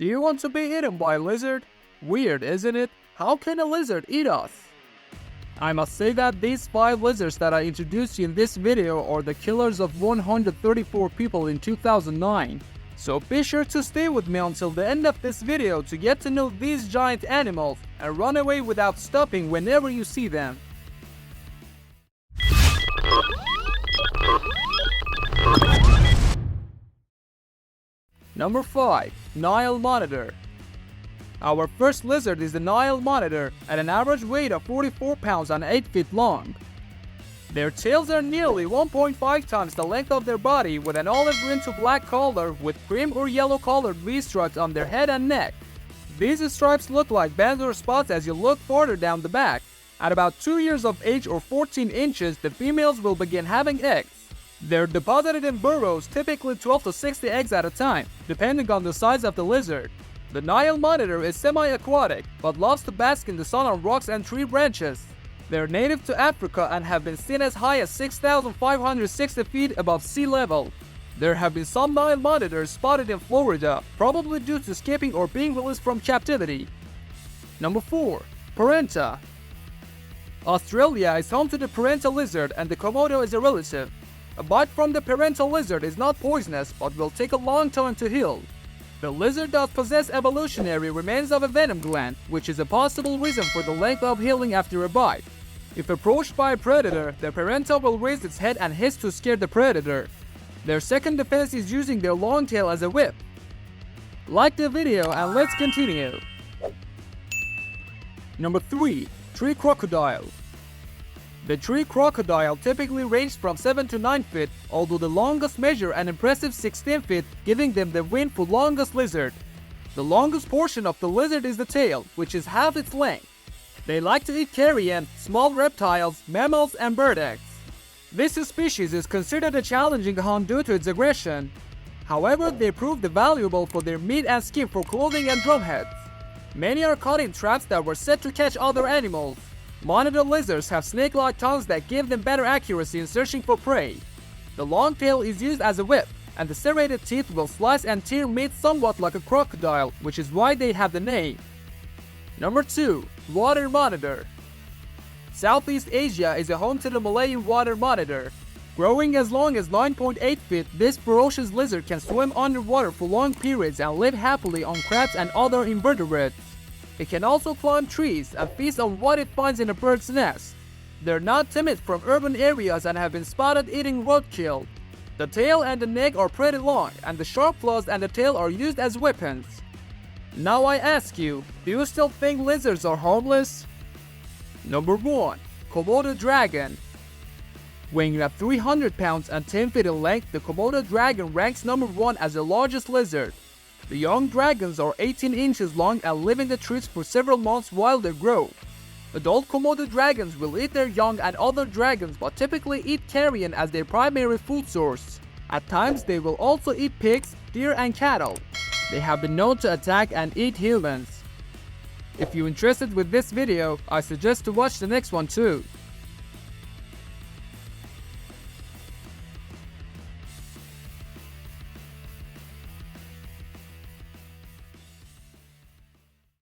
Do you want to be eaten by a lizard? Weird, isn't it? How can a lizard eat us? I must say that these 5 lizards that I introduced you in this video are the killers of 134 people in 2009. So be sure to stay with me until the end of this video to get to know these giant animals and run away without stopping whenever you see them. Number 5. Nile Monitor. Our first lizard is the Nile Monitor at an average weight of 44 pounds and 8 feet long. Their tails are nearly 1.5 times the length of their body, with an olive green to black color with cream or yellow colored V-stripes on their head and neck. These stripes look like bands or spots as you look farther down the back. At about 2 years of age or 14 inches, the females will begin having eggs. They're deposited in burrows, typically 12 to 60 eggs at a time, depending on the size of the lizard. The Nile Monitor is semi-aquatic, but loves to bask in the sun on rocks and tree branches. They're native to Africa and have been seen as high as 6,560 feet above sea level. There have been some Nile Monitors spotted in Florida, probably due to escaping or being released from captivity. Number 4. Parenta. Australia is home to the Parenta lizard, and the Komodo is a relative. A bite from the Parenta lizard is not poisonous, but will take a long time to heal. The lizard does possess evolutionary remains of a venom gland, which is a possible reason for the length of healing after a bite. If approached by a predator, the Parenta will raise its head and hiss to scare the predator. Their second defense is using their long tail as a whip. Like the video and let's continue. Number 3. Tree Crocodile. The tree crocodile typically ranges from 7 to 9 feet, although the longest measure an impressive 16 feet, giving them the win for longest lizard. The longest portion of the lizard is the tail, which is half its length. They like to eat carrion, small reptiles, mammals, and bird eggs. This species is considered a challenging hunt due to its aggression. However, they prove valuable for their meat and skin for clothing and drumheads. Many are caught in traps that were set to catch other animals. Monitor lizards have snake-like tongues that give them better accuracy in searching for prey. The long tail is used as a whip, and the serrated teeth will slice and tear meat somewhat like a crocodile, which is why they have the name. Number 2. Water Monitor. Southeast Asia is a home to the Malayan water monitor. Growing as long as 9.8 feet, this ferocious lizard can swim underwater for long periods and live happily on crabs and other invertebrates. It can also climb trees and feast on what it finds in a bird's nest. They're not timid from urban areas and have been spotted eating roadkill. The tail and the neck are pretty long, and the sharp claws and the tail are used as weapons. Now I ask you, do you still think lizards are harmless? Number 1. Komodo Dragon. Weighing at 300 pounds and 10 feet in length, the Komodo Dragon ranks number 1 as the largest lizard. The young dragons are 18 inches long and live in the trees for several months while they grow. Adult Komodo dragons will eat their young and other dragons, but typically eat carrion as their primary food source. At times, they will also eat pigs, deer, and cattle. They have been known to attack and eat humans. If you're interested with this video, I suggest to watch the next one too.